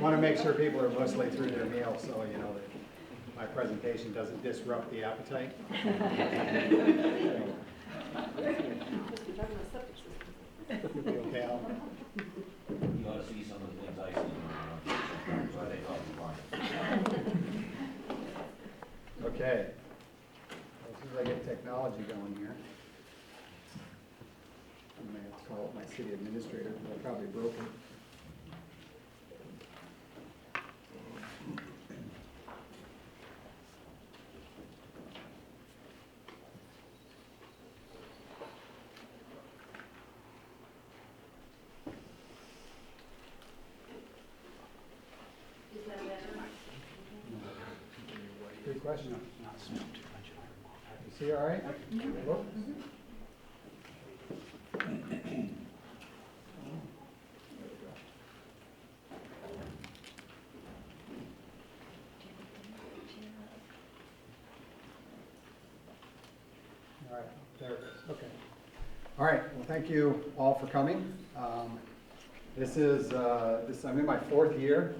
want to make sure people are mostly through their meal, so you know that my presentation doesn't disrupt the appetite. Okay, Al? You ought to see some of the things I see. That's why they call me blind. Okay. As soon as I get technology going here, I'm going to have to call up my city administrator, because I probably broke it. Good question. You see all right? Look. All right, there it is. Okay. All right. Well, thank you all for coming. I'm in my 4th year.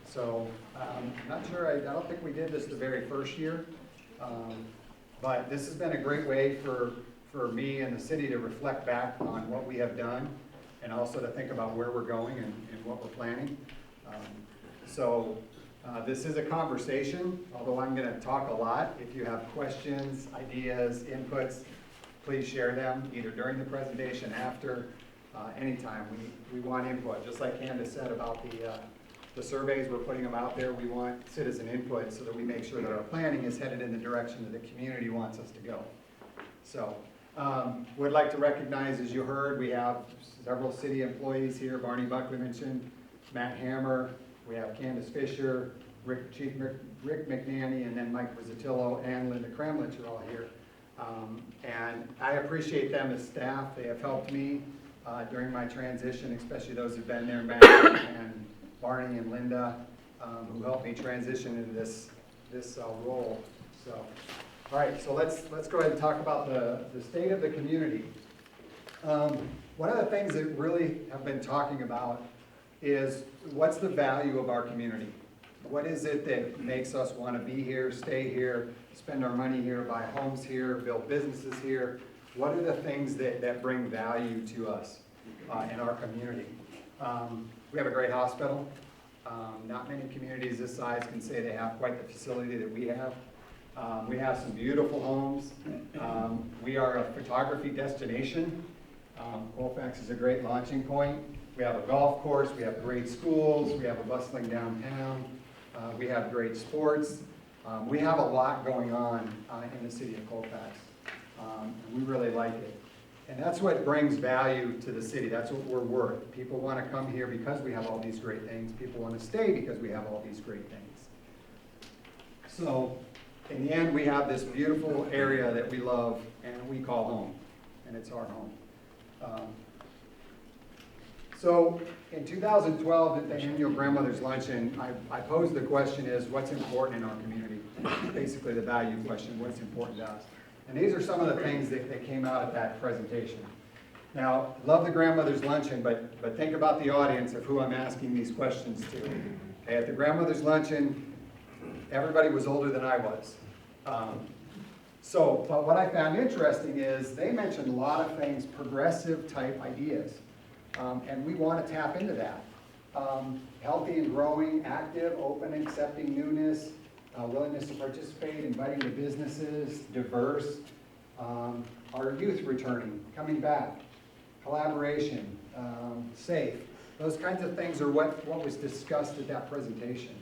So I'm not sure, I don't think we did this the very first year, but this has been a great way for me and the city to reflect back on what we have done and also to think about where we're going and what we're planning. This is a conversation, although I'm going to talk a lot. If you have questions, ideas, inputs, please share them either during the presentation, after, anytime. We want input, just like Candace said about the surveys, we're putting them out there. We want citizen input so that we make sure that our planning is headed in the direction that the community wants us to go. So, would like to recognize, as you heard, we have several city employees here. Barney Buckley mentioned, Matt Hammer, we have Candace Fisher, Chief Rick McNanny, and then Mike Rizzatillo and Linda Kremlich are all here. And I appreciate them as staff. They have helped me during my transition, especially those who've been there, Matt and Barney and Linda, who helped me transition into this role. So, all right, so let's go ahead and talk about the state of the community. One of the things that really have been talking about is what's the value of our community? What is it that makes us want to be here, stay here, spend our money here, buy homes here, build businesses here? What are the things that bring value to us in our community? We have a great hospital. Not many communities this size can say they have quite the facility that we have. We have some beautiful homes. We are a photography destination. Colfax is a great launching point. We have a golf course. We have great schools. We have a bustling downtown. We have great sports. We have a lot going on in the city of Colfax. And we really like it. And that's what brings value to the city. That's what we're worth. People want to come here because we have all these great things. People want to stay because we have all these great things. So in the end, we have this beautiful area that we love and we call home. And it's our home. So in 2012 at the annual Grandmother's Luncheon, I posed the question is, what's important in our community? Basically the value question, what's important to us? And these are some of the things that came out of that presentation. Now, love the Grandmother's Luncheon, but think about the audience of who I'm asking these questions to. Okay, at the Grandmother's Luncheon, everybody was older than I was. But what I found interesting is they mentioned a lot of things, progressive type ideas. And we want to tap into that. Healthy and growing, active, open, accepting newness, willingness to participate, inviting to businesses, diverse, our youth returning, coming back, collaboration, safe. Those kinds of things are what was discussed at that presentation.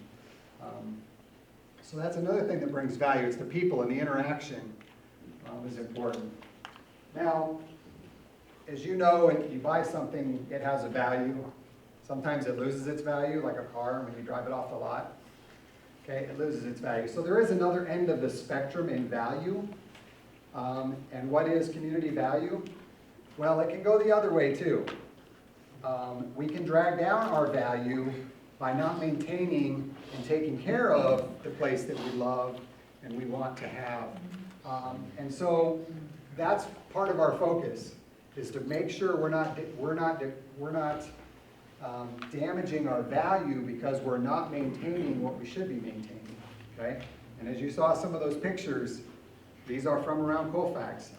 So that's another thing that brings value. It's the people and the interaction is important. Now, as you know, when you buy something, it has a value. Sometimes it loses its value, like a car when you drive it off the lot. Okay, it loses its value. So there is another end of the spectrum in value. And what is community value? Well, it can go the other way too. We can drag down our value by not maintaining and taking care of the place that we love and we want to have. And so that's part of our focus, is to make sure we're not damaging our value because we're not maintaining what we should be maintaining, okay? And as you saw some of those pictures, these are from around Colfax.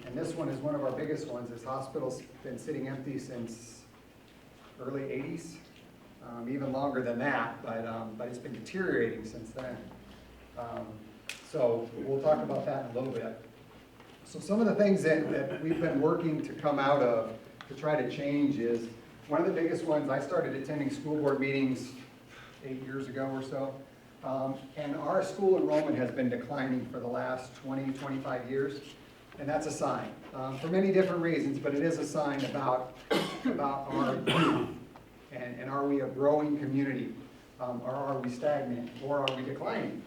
And this one is one of our biggest ones. This hospital's been sitting empty since early 80s, even longer than that, but it's been deteriorating since then. So we'll talk about that in a little bit. So some of the things that we've been working to come out of to try to change is, one of the biggest ones, I started attending school board meetings 8 years ago or so, and our school enrollment has been declining for the last 20, 25 years, and that's a sign, for many different reasons, but it is a sign about our youth, and are we a growing community, or are we stagnant, or are we declining?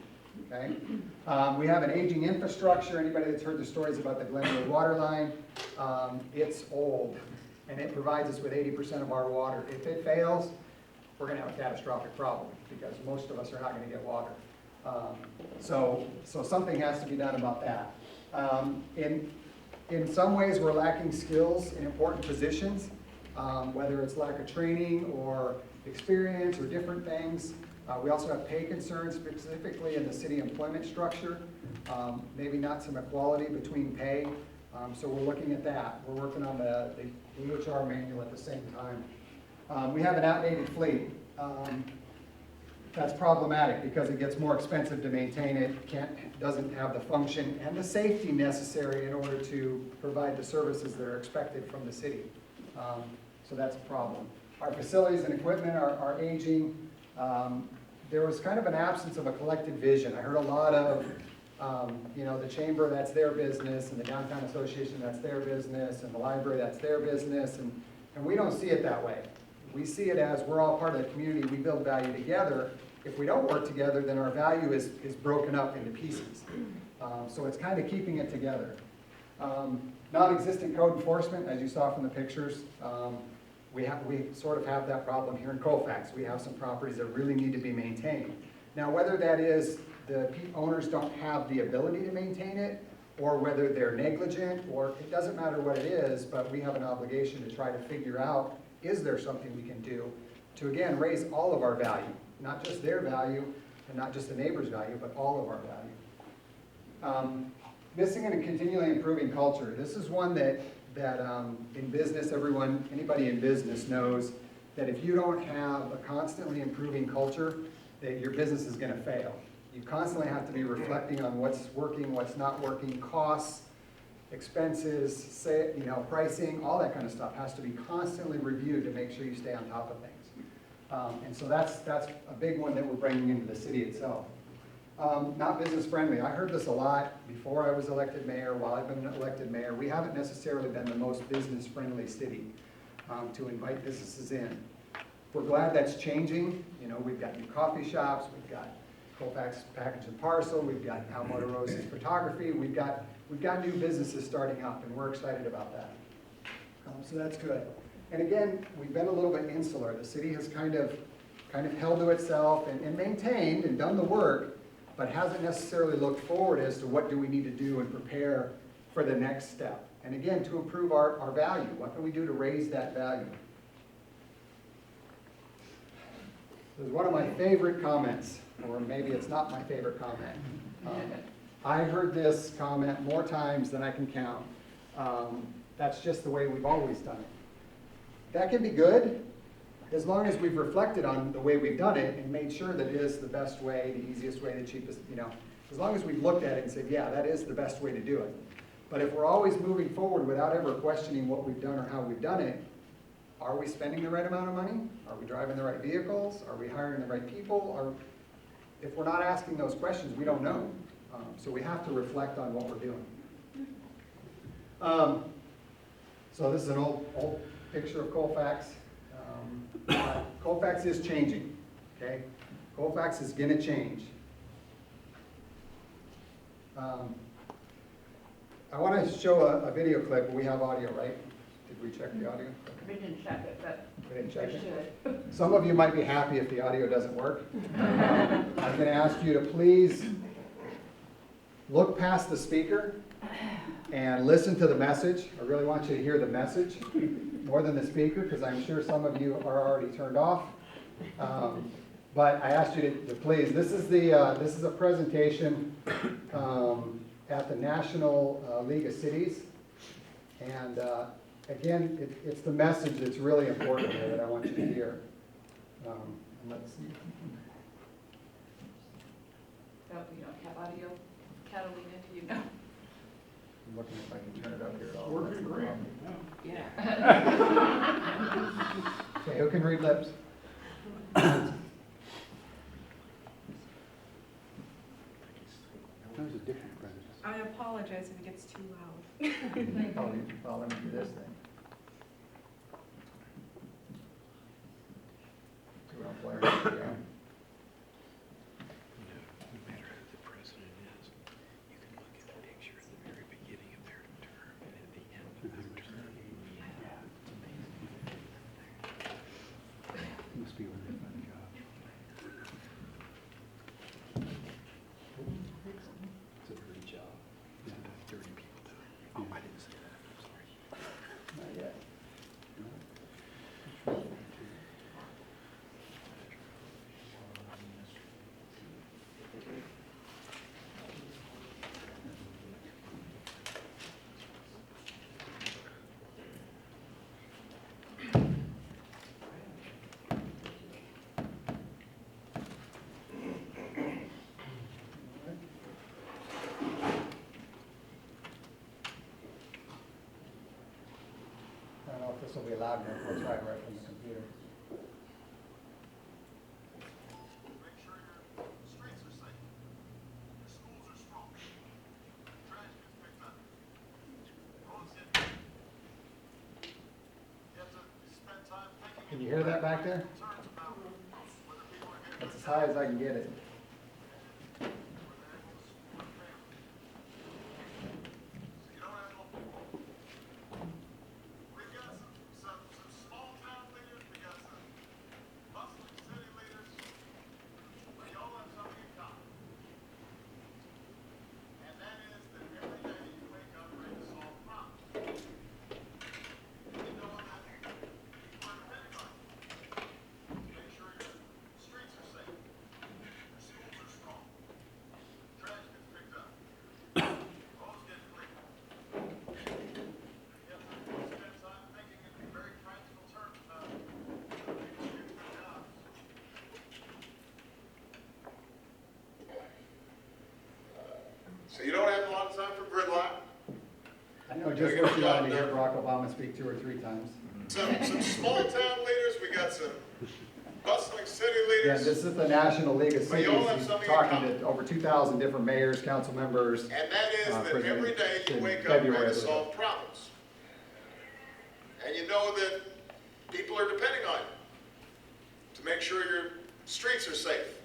Okay. We have an aging infrastructure. Anybody that's heard the stories about the Glenwood water line, it's old, and it provides us with 80% of our water. If it fails, we're going to have a catastrophic problem because most of us are not going to get water. So something has to be done about that. In some ways, we're lacking skills in important positions, whether it's lack of training or experience or different things. We also have pay concerns, specifically in the city employment structure. Maybe not some equality between pay. So we're looking at that. We're working on the EHR manual at the same time. We have an outdated fleet. That's problematic because it gets more expensive to maintain it, doesn't have the function and the safety necessary in order to provide the services that are expected from the city. So that's a problem. Our facilities and equipment are aging. There was kind of an absence of a collective vision. I heard a lot of, the chamber, that's their business, and the downtown association, that's their business, and the library, that's their business, and we don't see it that way. We see it as we're all part of the community, we build value together. If we don't work together, then our value is broken up into pieces. So it's kind of keeping it together. Non-existent code enforcement, as you saw from the pictures, we sort of have that problem here in Colfax. We have some properties that really need to be maintained. Now, whether that is the owners don't have the ability to maintain it, or whether they're negligent, or it doesn't matter what it is, but we have an obligation to try to figure out, is there something we can do to, again, raise all of our value, not just their value, and not just the neighbor's value, but all of our value. Missing and continually improving culture. This is one that in business, anybody in business knows that if you don't have a constantly improving culture, that your business is going to fail. You constantly have to be reflecting on what's working, what's not working, costs, expenses, pricing, all that kind of stuff has to be constantly reviewed to make sure you stay on top of things. And so that's a big one that we're bringing into the city itself. Not business friendly. I heard this a lot before I was elected mayor, while I've been elected mayor. We haven't necessarily been the most business friendly city to invite businesses in. We're glad that's changing. We've got new coffee shops, we've got Colfax Package and Parcel, we've got Al Motorosis Photography, we've got new businesses starting up, and we're excited about that. So that's good. And again, we've been a little bit insular. The city has kind of held to itself and maintained and done the work, but hasn't necessarily looked forward as to what do we need to do and prepare for the next step. And again, to improve our value. What can we do to raise that value? There's one of my favorite comments, or maybe it's not my favorite comment. I heard this comment more times than I can count. That's just the way we've always done it. That can be good, as long as we've reflected on the way we've done it and made sure that it is the best way, the easiest way, the cheapest, as long as we've looked at it and said, yeah, that is the best way to do it. But if we're always moving forward without ever questioning what we've done or how we've done it, are we spending the right amount of money? Are we driving the right vehicles? Are we hiring the right people? Or if we're not asking those questions, we don't know. So we have to reflect on what we're doing. So this is an old picture of Colfax. Colfax is changing, okay? Colfax is going to change. I want to show a video clip. We have audio, right? Did we check the audio? We didn't check it, but We didn't check we it? should. Some of you might be happy if the audio doesn't work. I'm going to ask you to please look past the speaker and listen to the message. I really want you to hear the message more than the speaker, because I'm sure some of you are already turned off. But I asked you to please, this is a presentation at the National League of Cities. And again, it's the message that's really important here that I want you to hear. And let's see. Oh, you don't have audio? Catalina, do you know? I'm looking if I can turn it up here at all. Working great. Yeah. Okay, who can read lips? That was a different president. I apologize if it gets too loud. Oh, let me do this thing. Do it on player, yeah. No matter who the president is, you can look at a picture at the very beginning of their term and at the end of their term. Must be a really fun job. It's a dirty job. Yeah. Dirty people do it. Oh, I didn't say that. I'm sorry. Not yet. I don't know if this will be loud enough. We'll try it right from the computer. Make sure your streets are safe, your schools are strong, trash gets picked up, roads get paved. You have to spend time thinking. Can you hear that back there? Concerns about whether people are getting That's as high as I can get it. whether they're able to support families. So you don't have no people. We've got some small town leaders, we got some bustling city leaders, but y'all have something in common. And that is that every day you wake up ready to solve problems. You know that people are depending on you. Make sure your streets are safe, your schools are strong, trash gets picked up, roads get cleaned. You have to spend time thinking in very practical terms about people getting good jobs. So you don't have a lot of time for gridlock. I know just what you wanted to hear Barack Obama speak 2 or 3 times. Some small town leaders, we got some bustling city Yeah, leaders. this is the National League of But you all Cities. have He's something in talking common. to over 2,000 different mayors, council members. And that is that President every day you in wake up February, ready I to believe. solve problems. And you know that people are depending on you to make sure your streets are safe,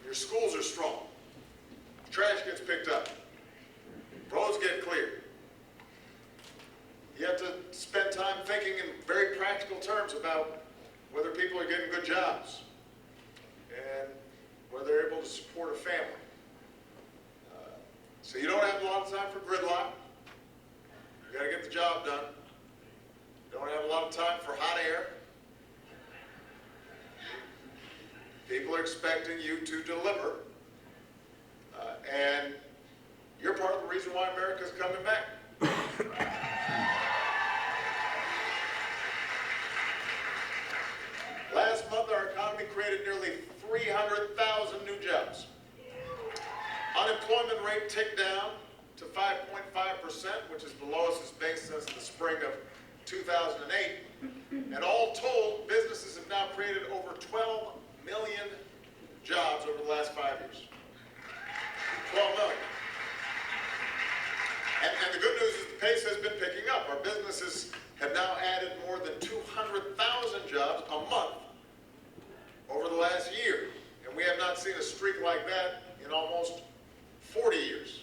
your schools are strong, trash gets picked up, roads get cleared. You have to spend time thinking in very practical terms about whether people are getting good jobs and whether they're able to support a family. So you don't have a lot of time for gridlock. You gotta get the job done. You don't have a lot of time for hot air. People are expecting you to deliver. And you're part of the reason why America's coming back. Last month, our economy created nearly 300,000 new jobs. Unemployment rate ticked down to 5.5%, which is the lowest it's been since the spring of 2008. And all told, businesses have now created over 12 million jobs over the last 5 years. 12 million. And the good news is the pace has been picking up. Our businesses have now added more than 200,000 jobs a month over the last year. And we have not seen a streak like that in almost 40 years.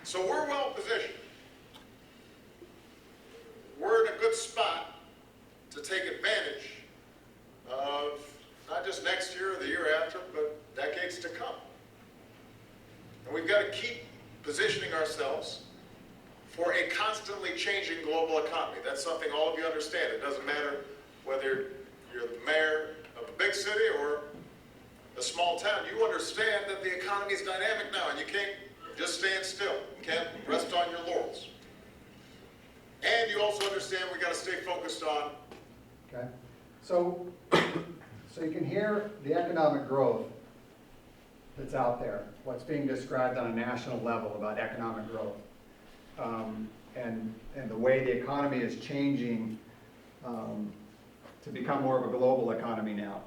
So we're well positioned. We're in a good spot to take advantage of not just next year or the year after, but decades to come. And we've got to keep positioning ourselves for a constantly changing global economy. That's something all of you understand. It doesn't matter whether you're the mayor of a big city or a small town. You understand that the economy is dynamic now, and you can't just stand still. You can't rest on your laurels. And you also understand we got to stay focused on. Okay, so you can hear the economic growth that's out there, what's being described on a national level about economic growth. And the way the economy is changing to become more of a global economy now.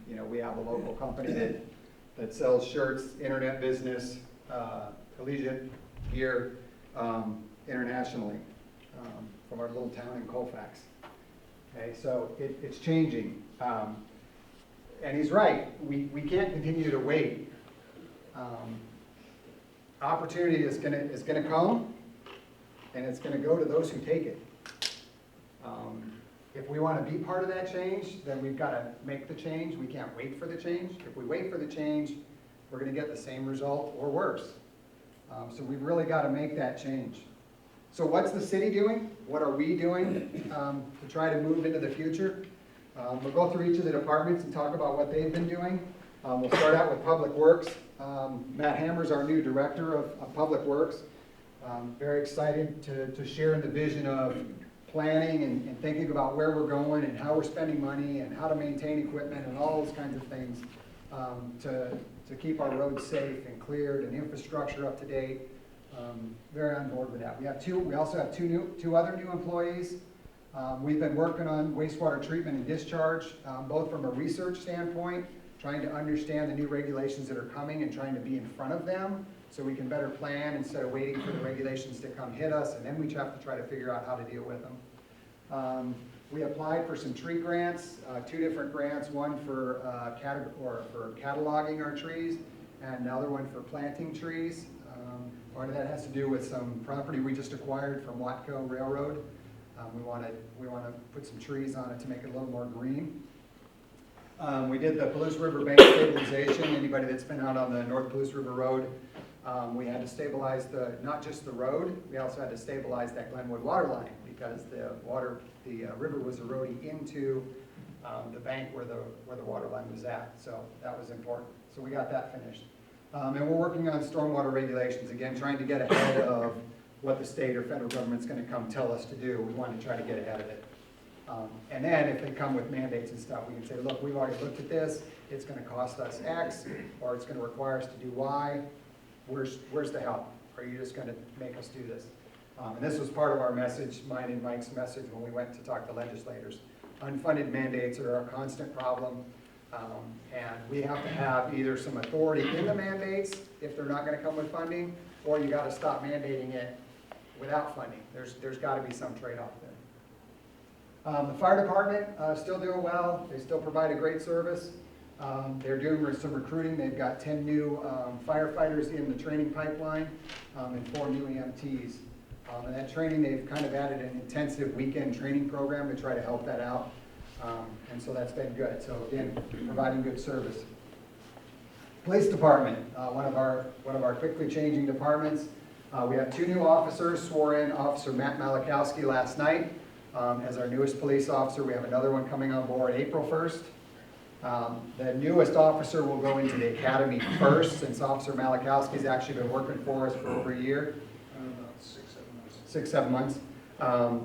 You know, we have a local company that sells shirts, internet business, collegiate gear internationally from our little town in Colfax. Okay, so it's changing. And he's right, we can't continue to wait. Opportunity is gonna come, and it's gonna go to those who take it. If we wanna be part of that change, then we've gotta make the change. We can't wait for the change. If we wait for the change, we're gonna get the same result or worse. So we've really gotta make that change. So what's the city doing? What are we doing to try to move into the future? We'll go through each of the departments and talk about what they've been doing. We'll start out with Public Works. Matt Hammer's our new Director of Public Works. Very excited to share in the vision of planning and thinking about where we're going and how we're spending money and how to maintain equipment and all those kinds of things to keep our roads safe and cleared and infrastructure up to date. Very on board with that. We also have two other new employees. We've been working on wastewater treatment and discharge, both from a research standpoint, trying to understand the new regulations that are coming and trying to be in front of them so we can better plan instead of waiting for the regulations to come hit us and then we have to try to figure out how to deal with them. We applied for some tree grants, two different grants, one for cataloging our trees and another one for planting trees. Part of that has to do with some property we just acquired from Watco Railroad. We want to put some trees on it to make it a little more green. We did the Palouse River bank stabilization. Anybody that's been out on the North Palouse River Road, we had to stabilize not just the road, we also had to stabilize that Glenwood water line because the river was eroding into the bank where the water line was at. So that was important. So we got that finished. And we're working on stormwater regulations, again, trying to get ahead of what the state or federal government's going to come tell us to do. We want to try to get ahead of it. And then if they come with mandates and stuff, we can say, look, we've already looked at this. It's going to cost us X, or it's going to require us to do Y. Where's the help? Are you just going to make us do this? And this was part of our message, mine and Mike's message, when we went to talk to legislators. Unfunded mandates are a constant problem. And we have to have either some authority in the mandates if they're not going to come with funding, or you got to stop mandating it without funding. There's got to be some trade-off there. The fire department still doing well. They still provide a great service. They're doing some recruiting. They've got 10 new firefighters in the training pipeline and 4 new EMTs. And that training, they've kind of added an intensive weekend training program to try to help that out. And so that's been good. So again, providing good service. Police department, one of our quickly changing departments. We have 2 new officers, swore in Officer Matt Malakowski last night as our newest police officer. We have another one coming on board April 1st. The newest officer will go into the academy first, since Officer Malakowski's actually been working for us for over a year. 6, 7 months.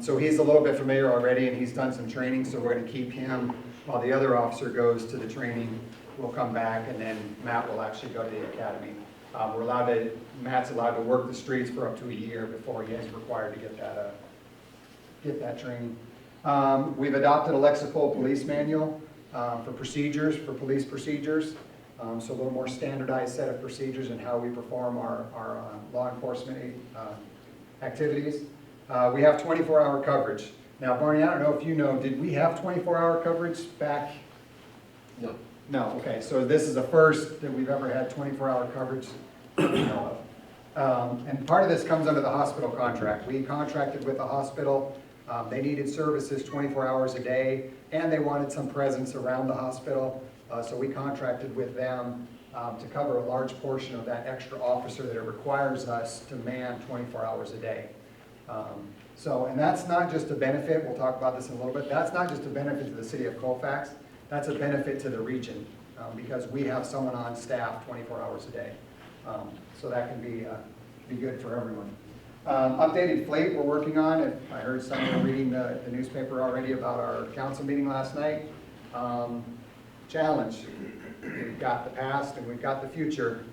So he's a little bit familiar already and he's done some training, so we're going to keep him while the other officer goes to the training. We'll come back and then Matt will actually go to the academy. Matt's allowed to work the streets for up to a year before he is required to get that training. We've adopted a Lexipol police manual for police procedures. So a little more standardized set of procedures and how we perform our law enforcement activities. We have 24-hour coverage. Now, Barney, I don't know if you know, did we have 24-hour coverage back? No. No, okay, so this is the first that we've ever had 24-hour coverage that we know of. And part of this comes under the hospital contract. We contracted with the hospital. They needed services 24 hours a day, and they wanted some presence around the hospital. So we contracted with them to cover a large portion of that extra officer that it requires us to man 24 hours a day. And that's not just a benefit, we'll talk about this in a little bit, that's not just a benefit to the city of Colfax, that's a benefit to the region, because we have someone on staff 24 hours a day. So that can be good for everyone. Updated fleet we're working on. I heard someone reading the newspaper already about our council meeting last night. Challenge. We've got the past and we've got the future.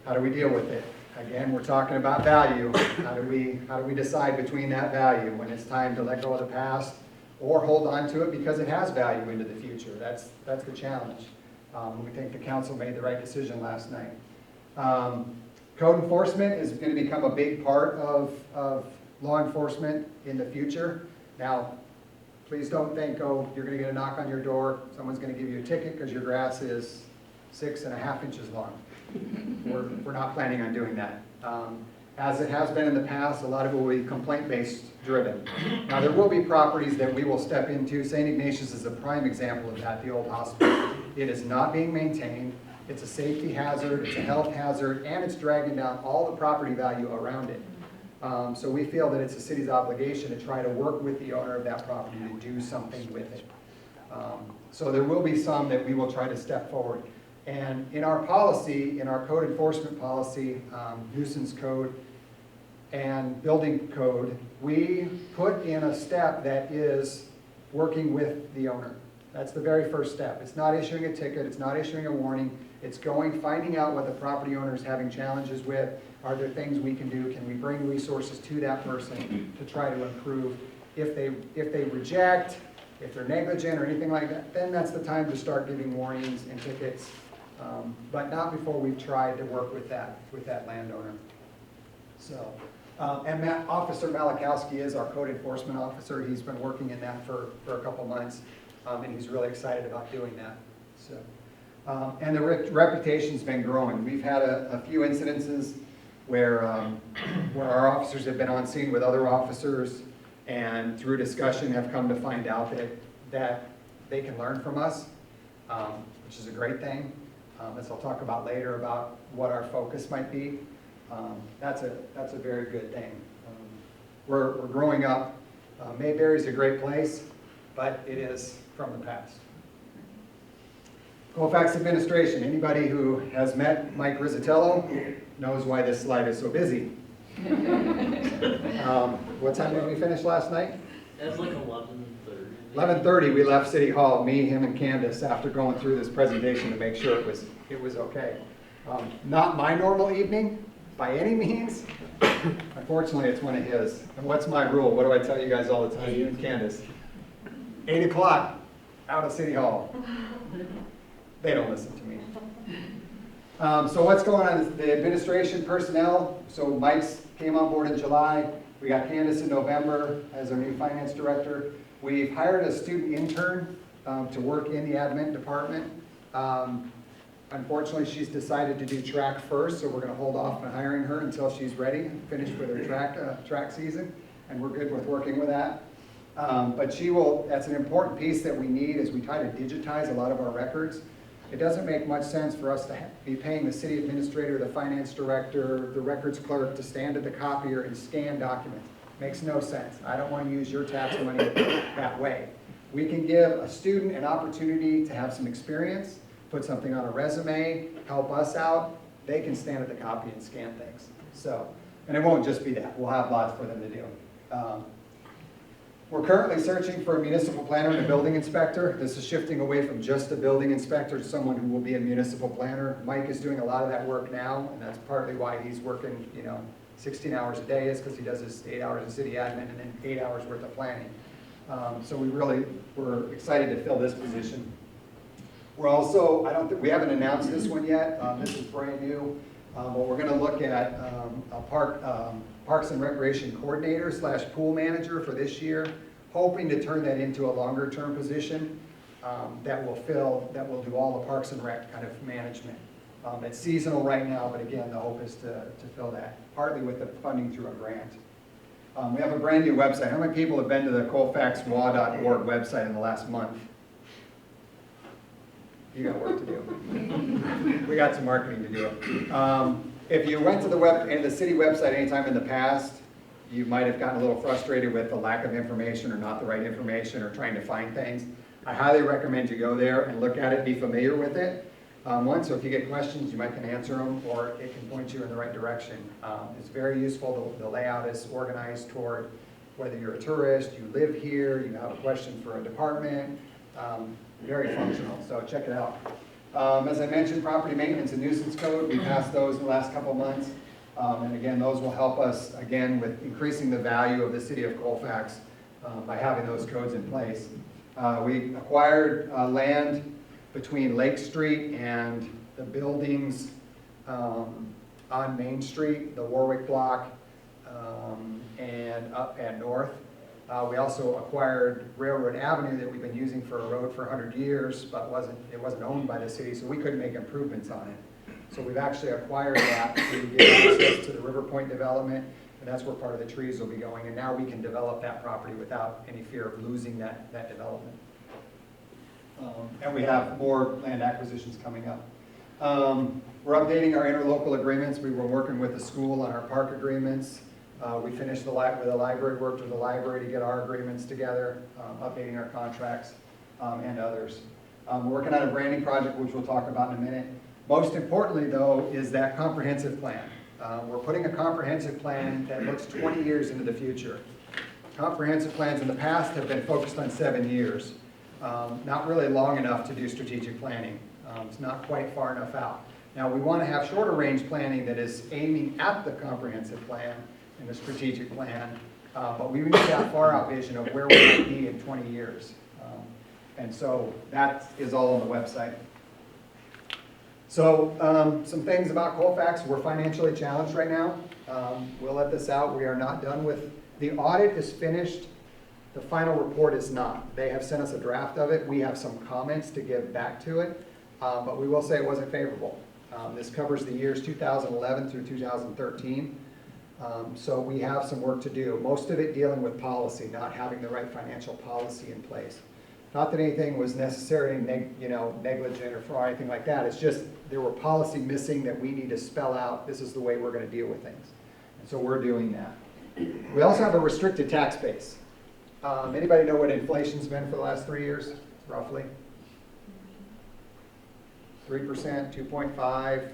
How do we deal with it? Again, we're talking about value. How do we decide between that value when it's time to let go of the past or hold on to it because it has value into the future? That's the challenge. We think the council made the right decision last night. Code enforcement is going to become a big part of law enforcement in the future. Now, please don't think, oh, you're going to get a knock on your door, someone's going to give you a ticket because your grass is 6.5 inches long. We're not planning on doing that. As it has been in the past, a lot of it will be complaint-based driven. Now, there will be properties that we will step into. St. Ignatius is a prime example of that, the old hospital. It is not being maintained. It's a safety hazard, it's a health hazard, and it's dragging down all the property value around it. So we feel that it's the city's obligation to try to work with the owner of that property to do something with it. So there will be some that we will try to step forward. And in our policy, in our code enforcement policy, nuisance code, and building code, we put in a step that is working with the owner. That's the very first step. It's not issuing a ticket, it's not issuing a warning, it's finding out what the property owner is having challenges with. Are there things we can do? Can we bring resources to that person to try to improve? If they reject, if they're negligent or anything like that, then that's the time to start giving warnings and tickets, but not before we've tried to work with that landowner. So, and Officer Malakowski is our code enforcement officer. He's been working in that for a couple months, and he's really excited about doing that. So, and the reputation's been growing. We've had a few incidences where our officers have been on scene with other officers and through discussion have come to find out that they can learn from us, which is a great thing. As I'll talk about later about what our focus might be. That's a very good thing. We're growing up. Mayberry's a great place, but it is from the past. Colfax administration, anybody who has met Mike Rizzatello knows why this slide is so busy. What time did we finish last night? It was like 11:30. 11:30 we left City Hall, me, him, and Candace, after going through this presentation to make sure it was okay. Not my normal evening, by any means. Unfortunately, it's one of his. And what's my rule? What do I tell you guys all the time, you and Candace? 8 o'clock, out of City Hall. They don't listen to me. So what's going on? The administration personnel. So Mike's came on board in July. We got Candace in November as our new finance director. We've hired a student intern to work in the admin department. Unfortunately, she's decided to do track first, so we're going to hold off on hiring her until she's ready, finished with her track season, and we're good with working with that. But that's an important piece that we need as we try to digitize a lot of our records. It doesn't make much sense for us to be paying the city administrator, the finance director, the records clerk to stand at the copier and scan documents. Makes no sense. I don't want to use your tax money that way. We can give a student an opportunity to have some experience, put something on a resume, help us out. They can stand at the copy and scan things. So, and it won't just be that. We'll have lots for them to do. We're currently searching for a municipal planner and a building inspector. This is shifting away from just a building inspector to someone who will be a municipal planner. Mike is doing a lot of that work now, and that's partly why he's working, 16 hours a day is because he does his 8 hours of city admin and then 8 hours worth of planning. So we're excited to fill this position. We're also, we haven't announced this one yet. This is brand new. But we're going to look at a Parks and Recreation Coordinator / pool manager for this year, hoping to turn that into a longer term position that will do all the Parks and Rec kind of management. It's seasonal right now, but again, the hope is to fill that, partly with the funding through a grant. We have a brand new website. How many people have been to the colfaxwa.org website in the last month? You got work to do. We got some marketing to do. If you went to the city website anytime in the past, you might have gotten a little frustrated with the lack of information or not the right information or trying to find things. I highly recommend you go there and look at it, be familiar with it. So if you get questions, you might can answer them, or it can point you in the right direction. It's very useful. The layout is organized toward whether you're a tourist, you live here, you have a question for a department. Very functional, so check it out. As I mentioned, property maintenance and nuisance code, we passed those in the last couple of months. And again, those will help us, again, with increasing the value of the city of Colfax by having those codes in place. We acquired land between Lake Street and the buildings on Main Street, the Warwick block, and up and north. We also acquired Railroad Avenue that we've been using for a road for 100 years, but it wasn't owned by the city, so we couldn't make improvements on it. So we've actually acquired that to get access to the River Point development, and that's where part of the trees will be going. And now we can develop that property without any fear of losing that development. And we have more land acquisitions coming up. We're updating our interlocal agreements. We were working with the school on our park agreements. We finished with the library, worked with the library to get our agreements together, updating our contracts, and others. We're working on a branding project, which we'll talk about in a minute. Most importantly, though, is that comprehensive plan. We're putting a comprehensive plan that looks 20 years into the future. Comprehensive plans in the past have been focused on 7 years. Not really long enough to do strategic planning. It's not quite far enough out. Now, we want to have shorter range planning that is aiming at the comprehensive plan and the strategic plan, but we need that far out vision of where we might be in 20 years. And so that is all on the website. So some things about Colfax. We're financially challenged right now. We'll let this out. We are not done with, the audit is finished. The final report is not. They have sent us a draft of it. We have some comments to give back to it, but we will say it wasn't favorable. This covers the years 2011 through 2013. So we have some work to do. Most of it dealing with policy, not having the right financial policy in place. Not that anything was necessarily negligent or fraud or anything like that. It's just there were policy missing that we need to spell out. This is the way we're going to deal with things. And so we're doing that. We also have a restricted tax base. Anybody know what inflation's been for the last 3 years, roughly? 3%, 2.5,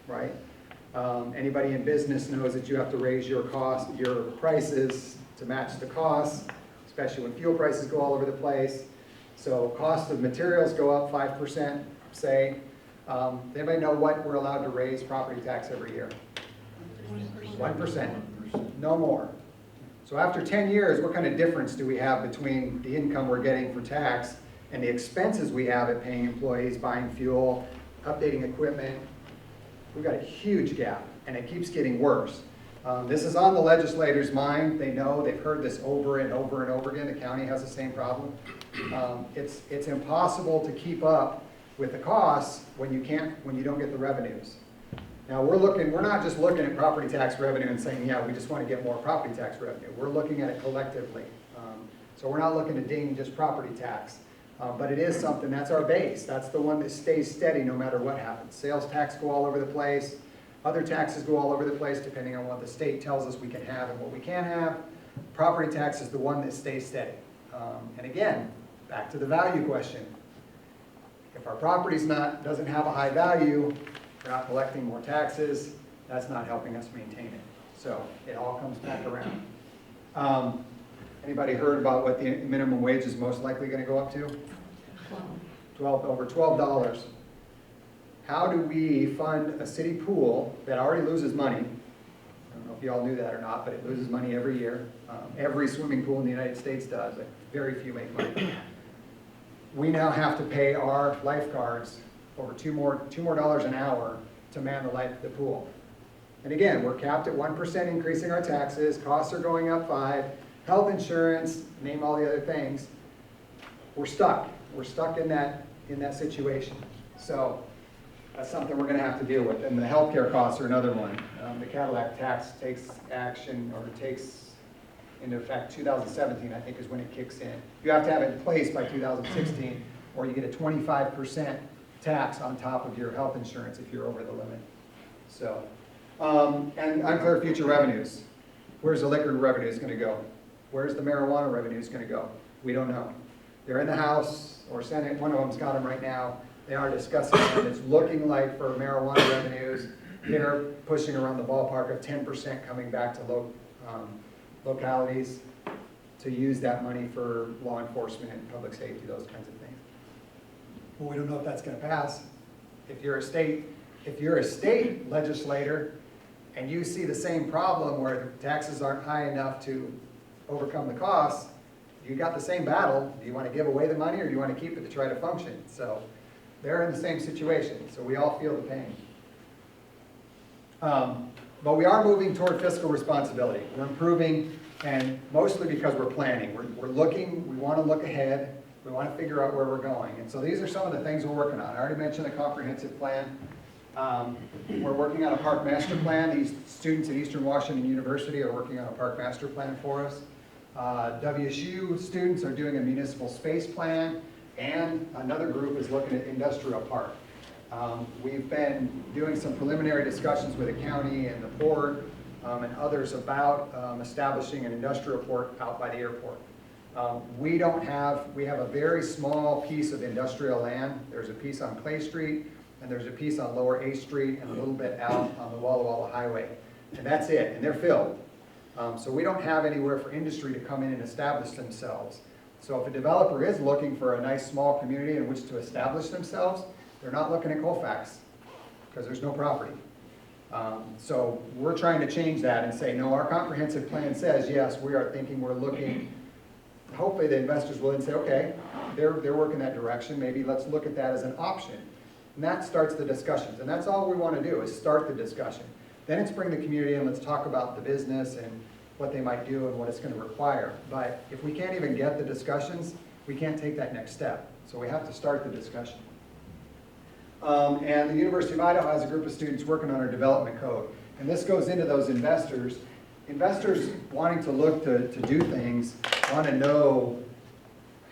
right? Anybody in business knows that you have to raise your prices to match the costs, especially when fuel prices go all over the place. So cost of materials go up 5%, say. Anybody know what we're allowed to raise property tax every year? 1%, no more. So after 10 years, what kind of difference do we have between the income we're getting for tax and the expenses we have at paying employees, buying fuel, updating equipment? We've got a huge gap, and it keeps getting worse. This is on the legislators' mind. They know, they've heard this over and over and over again. The county has the same problem. It's impossible to keep up with the costs when you don't get the revenues. Now we're not just looking at property tax revenue and saying, yeah, we just want to get more property tax revenue. We're looking at it collectively. So we're not looking to ding just property tax. But it is something, that's our base. That's the one that stays steady no matter what happens. Sales tax go all over the place. Other taxes go all over the place depending on what the state tells us we can have and what we can't have. Property tax is the one that stays steady. And again, back to the value question. If our property doesn't have a high value, we're not collecting more taxes, that's not helping us maintain it. So it all comes back around. Anybody heard about what the minimum wage is most likely going to go up to? Over $12. How do we fund a city pool that already loses money? I don't know if you all knew that or not, but it loses money every year. Every swimming pool in the United States does, but very few make money. We now have to pay our lifeguards over $2 more an hour to man the pool. And again, we're capped at 1% increasing our taxes, costs are going up 5%, health insurance, name all the other things. We're stuck. We're stuck in that situation. So that's something we're going to have to deal with. And the healthcare costs are another one. The Cadillac tax takes into effect 2017, I think, is when it kicks in. You have to have it in place by 2016. or you get a 25% tax on top of your health insurance if you're over the limit. So, and unclear future revenues. Where's the liquor revenues gonna go? Where's the marijuana revenues gonna go? We don't know. They're in the House or Senate, one of them's got them right now. They are discussing it. It's looking like for marijuana revenues, they're pushing around the ballpark of 10% coming back to localities to use that money for law enforcement and public safety, those kinds of things. Well, we don't know if that's gonna pass. If you're a state legislator and you see the same problem where taxes aren't high enough to overcome the costs, you got the same battle. Do you want to give away the money or do you want to keep it to try to function? So they're in the same situation, so we all feel the pain. But we are moving toward fiscal responsibility. We're improving, and mostly because we're planning. We're looking, we want to look ahead, we want to figure out where we're going. And so these are some of the things we're working on. I already mentioned the comprehensive plan. We're working on a park master plan. These students at Eastern Washington University are working on a park master plan for us. WSU students are doing a municipal space plan, and another group is looking at industrial park. We've been doing some preliminary discussions with the county and the port and others about establishing an industrial port out by the airport. We have a very small piece of industrial land. There's a piece on Clay Street, and there's a piece on Lower 8th Street, and a little bit out on the Walla Walla Highway. And that's it, and they're filled. So we don't have anywhere for industry to come in and establish themselves. So if a developer is looking for a nice small community in which to establish themselves, they're not looking at Colfax, because there's no property. So we're trying to change that and say, no, our comprehensive plan says, yes, we are thinking, we're looking. Hopefully the investors will then say, okay, they're working that direction, maybe let's look at that as an option. And that starts the discussions, and that's all we want to do, is start the discussion. Then it's bring the community in, let's talk about the business and what they might do and what it's going to require. But if we can't even get the discussions, we can't take that next step. So we have to start the discussion. And the University of Idaho has a group of students working on our development code. And this goes into those investors. Investors wanting to look to do things want to know,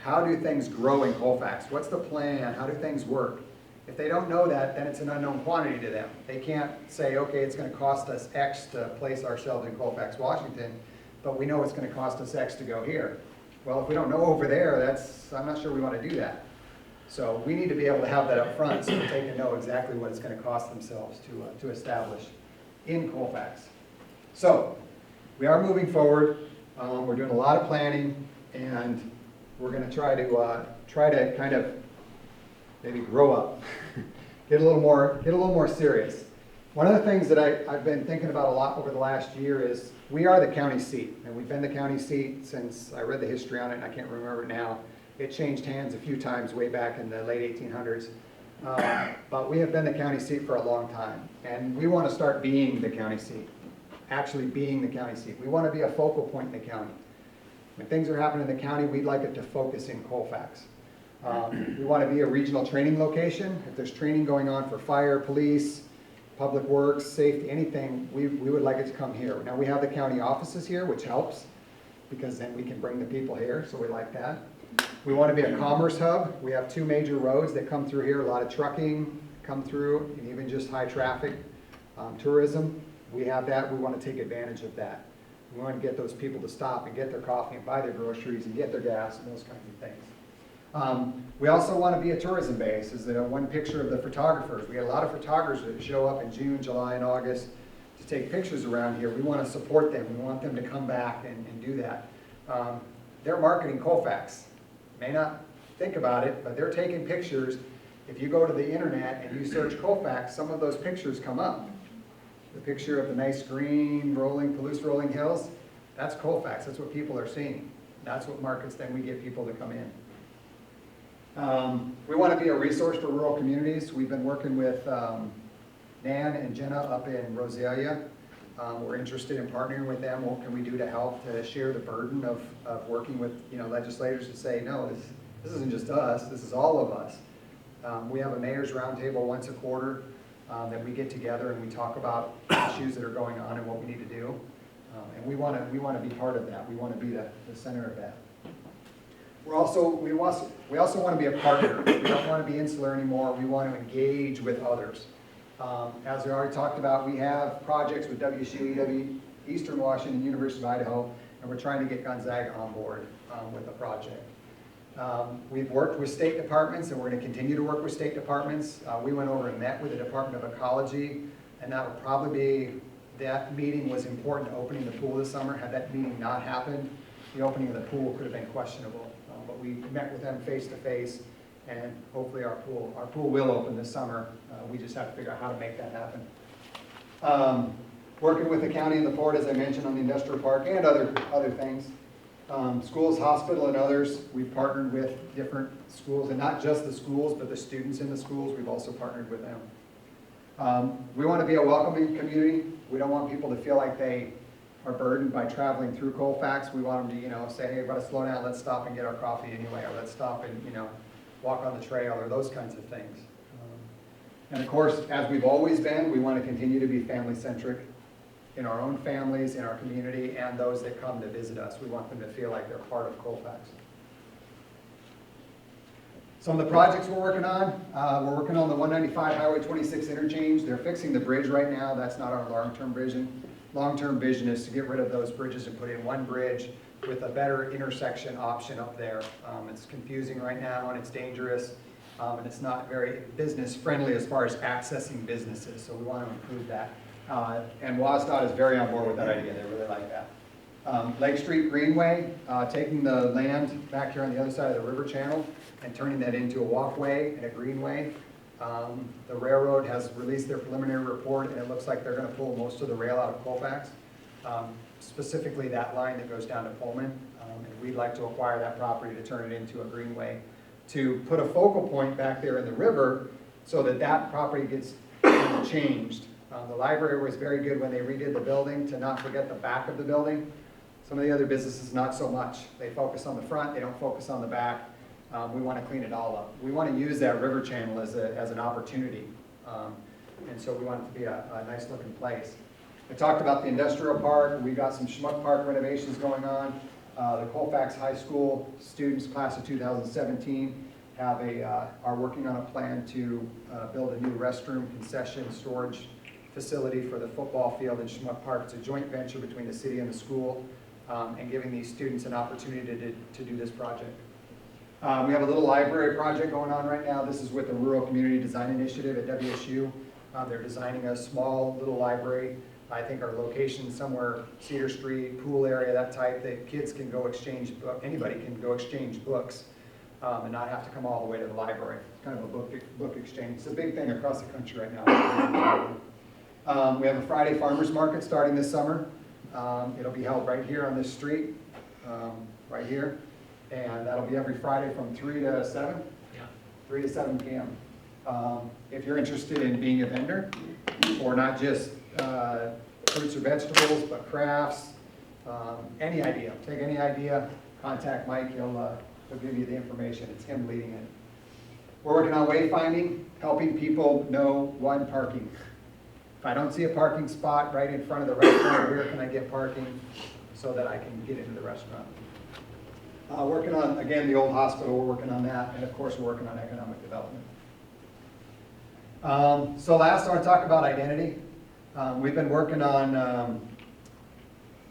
how do things grow in Colfax? What's the plan? How do things work? If they don't know that, then it's an unknown quantity to them. They can't say, okay, it's going to cost us X to place ourselves in Colfax, Washington, but we know it's going to cost us X to go here. Well, if we don't know over there, I'm not sure we want to do that. So we need to be able to have that up front so that they can know exactly what it's going to cost themselves to establish in Colfax. So we are moving forward. We're doing a lot of planning, and we're going to try to kind of maybe grow up, get a little more serious. One of the things that I've been thinking about a lot over the last year is we are the county seat, and we've been the county seat since I read the history on it, and I can't remember it now. It changed hands a few times way back in the late 1800s, but we have been the county seat for a long time, and we want to start being the county seat, actually being the county seat. We want to be a focal point in the county. When things are happening in the county, we'd like it to focus in Colfax. We want to be a regional training location. If there's training going on for fire, police, public works, safety, anything, we would like it to come here. Now we have the county offices here, which helps, because then we can bring the people here, so we like that. We want to be a commerce hub. We have 2 major roads that come through here, a lot of trucking come through, and even just high traffic tourism. We have that. We want to take advantage of that. We want to get those people to stop and get their coffee and buy their groceries and get their gas and those kinds of things. We also want to be a tourism base. This is one picture of the photographers. We had a lot of photographers that show up in June, July, and August to take pictures around here. We want to support them. We want them to come back and do that. They're marketing Colfax. May not think about it, but they're taking pictures. If you go to the internet and you search Colfax, some of those pictures come up. The picture of the nice green Palouse rolling hills, that's Colfax. That's what people are seeing. That's what markets then we get people to come in. We want to be a resource for rural communities. We've been working with Nan and Jenna up in Rosalia. We're interested in partnering with them. What can we do to help to share the burden of working with legislators to say, no, this isn't just us, this is all of us. We have a mayor's roundtable once a quarter that we get together and we talk about issues that are going on and what we need to do. And we want to be part of that. We want to be the center of that. we also want to be a partner. We don't want to be insular anymore. We want to engage with others. As we already talked about, we have projects with WSU, Eastern Washington, University of Idaho, and we're trying to get Gonzaga on board with the project. We've worked with state departments, and we're going to continue to work with state departments. We went over and met with the Department of Ecology, and that would probably be, that meeting was important to opening the pool this summer. Had that meeting not happened, the opening of the pool could have been questionable. But we met with them face to face, and hopefully our pool will open this summer. We just have to figure out how to make that happen. Working with the county and the port, as I mentioned, on the industrial park and other things. Schools, hospital, and others. We've partnered with different schools, and not just the schools, but the students in the schools. We've also partnered with them. We want to be a welcoming community. We don't want people to feel like they are burdened by traveling through Colfax. We want them to, say, hey, gotta slow down, let's stop and get our coffee anyway, or let's stop and, walk on the trail, or those kinds of things. And of course, as we've always been, we want to continue to be family-centric in our own families, in our community, and those that come to visit us. We want them to feel like they're part of Colfax. Some of the projects we're working on the 195 Highway 26 interchange. They're fixing the bridge right now. That's not our long-term vision. Long-term vision is to get rid of those bridges and put in one bridge with a better intersection option up there. It's confusing right now, and it's dangerous, and it's not very business-friendly as far as accessing businesses, so we want to improve that. And WSDOT is very on board with that idea. They really like that. Lake Street Greenway, taking the land back here on the other side of the river channel and turning that into a walkway and a greenway. The railroad has released their preliminary report, and it looks like they're going to pull most of the rail out of Colfax, specifically that line that goes down to Pullman. And we'd like to acquire that property to turn it into a greenway, to put a focal point back there in the river so that that property gets changed. The library was very good when they redid the building to not forget the back of the building. Some of the other businesses, not so much. They focus on the front, they don't focus on the back. We want to clean it all up. We want to use that river channel as an opportunity. And so we want it to be a nice looking place. I talked about the industrial park. We've got some Schmuck Park renovations going on. The Colfax High School students, class of 2017, are working on a plan to build a new restroom, concession, storage facility for the football field in Schmuck Park. It's a joint venture between the city and the school, and giving these students an opportunity to do this project. We have a little library project going on right now. This is with the Rural Community Design Initiative at WSU. They're designing a small little library. I think our location somewhere, Cedar Street, pool area, that type, that kids can go exchange, anybody can go exchange books and not have to come all the way to the library. It's kind of a book exchange. It's a big thing across the country right now. We have a Friday farmers market starting this summer. It'll be held right here on this street, right here. And that'll be every Friday from 3 to 7? Yeah. 3 to 7 p.m. If you're interested in being a vendor, or not just fruits or vegetables, but crafts, any idea. Take any idea, contact Mike, he'll give you the information. It's him leading it. We're working on wayfinding, helping people know, one, parking. If I don't see a parking spot right in front of the restaurant, where can I get parking so that I can get into the restaurant? Working on, again, the old hospital, we're working on that, and of course we're working on economic development. So last, I want to talk about identity. We've been working on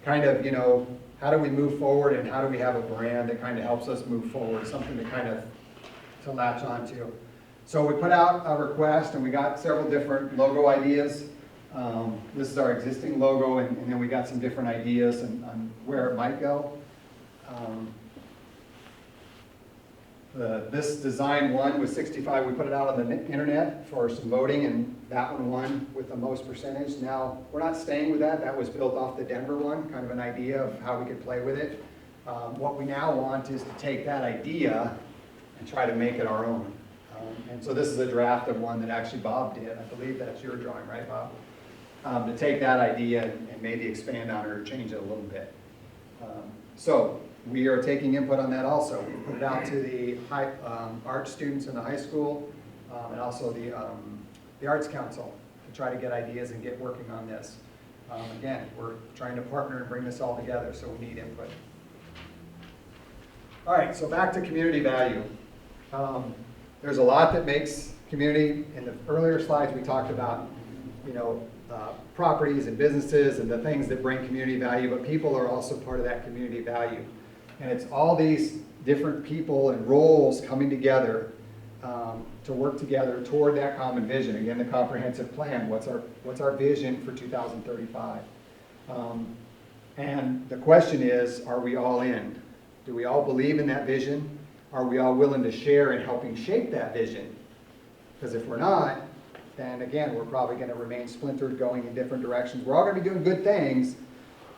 kind of, how do we move forward, and how do we have a brand that kind of helps us move forward, something to kind of to latch onto. So we put out a request, and we got several different logo ideas. This is our existing logo, and then we got some different ideas on where it might go. This design one was 65. We put it out on the internet for some voting, and that one won with the most percentage. Now, we're not staying with that. That was built off the Denver one, kind of an idea of how we could play with it. What we now want is to take that idea and try to make it our own. And so this is a draft of one that actually Bob did. I believe that's your drawing, right, Bob? To take that idea and maybe expand on it or change it a little bit. So we are taking input on that also. We put it out to the art students in the high school and also the Arts Council to try to get ideas and get working on this. Again, we're trying to partner and bring this all together, so we need input. All right, so back to community value. There's a lot that makes community. In the earlier slides, we talked about, properties and businesses and the things that bring community value, but people are also part of that community value. And it's all these different people and roles coming together to work together toward that common vision. Again, the comprehensive plan. What's our vision for 2035? And the question is, are we all in? Do we all believe in that vision? Are we all willing to share in helping shape that vision? Because if we're not, then again, we're probably going to remain splintered, going in different directions. We're all going to be doing good things,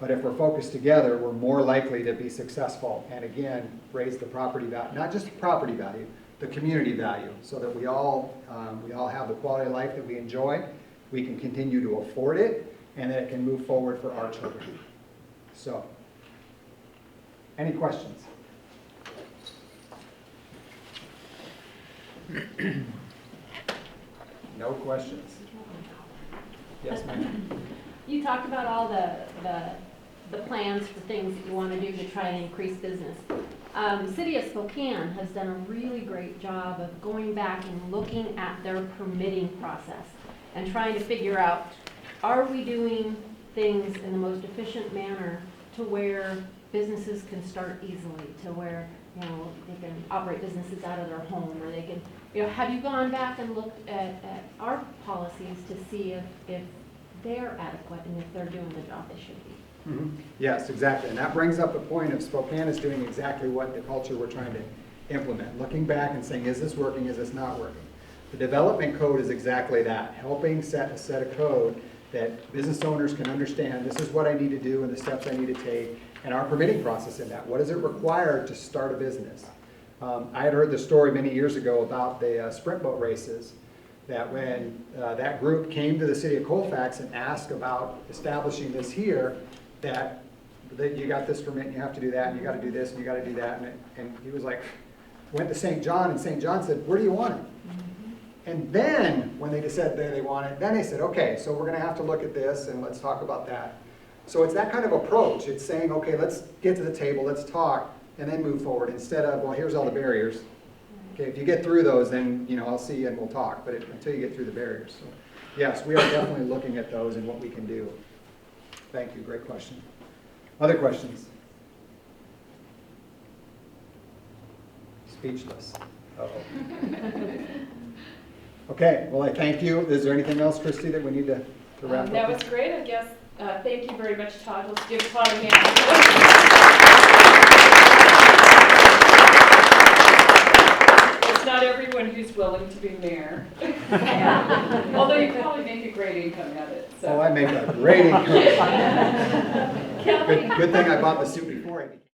but if we're focused together, we're more likely to be successful and again, raise the property value, not just the property value, the community value, so that we all have the quality of life that we enjoy, we can continue to afford it, and that it can move forward for our children. So, any questions? No questions. Yes, ma'am. You talked about all the plans for things that you want to do to try and increase business. The city of Spokane has done a really great job of going back and looking at their permitting process and trying to figure out, are we doing things in the most efficient manner to where businesses can start easily, to where they can operate businesses out of their home, or they can, have you gone back and looked at our policies to see if they're adequate and if they're doing the job they should be? Mm-hmm. Yes, exactly. And that brings up a point of Spokane is doing exactly what the culture we're trying to implement. Looking back and saying, is this working, is this not working? The development code is exactly that, helping set a set of code that business owners can understand, this is what I need to do and the steps I need to take, and our permitting process in that. What does it require to start a business? I had heard the story many years ago about the sprint boat races, that when that group came to the city of Colfax and asked about establishing this here, that you got this permit and you have to do that and you got to do this and you got to do that. And he was like, went to St. John and St. John said, where do you want it? And then when they said they want it, then they said, okay, so we're going to have to look at this and let's talk about that. So it's that kind of approach. It's saying, okay, let's get to the table, let's talk, and then move forward instead of, well, here's all the barriers. Okay, if you get through those, then I'll see you and we'll talk. But until you get through the barriers, so yes, we are definitely looking at those and what we can do. Thank you. Great question. Other questions? Speechless. Uh-oh. Okay. Well, I thank you. Is there anything else, Christy, that we need to wrap up? That was great, I guess. Thank you very much, Todd. Let's give Todd a hand. It's not everyone who's willing to be mayor. Although you probably make a great income at it. So. Oh, I make a great income. Kelly. Good thing I bought the suit before I became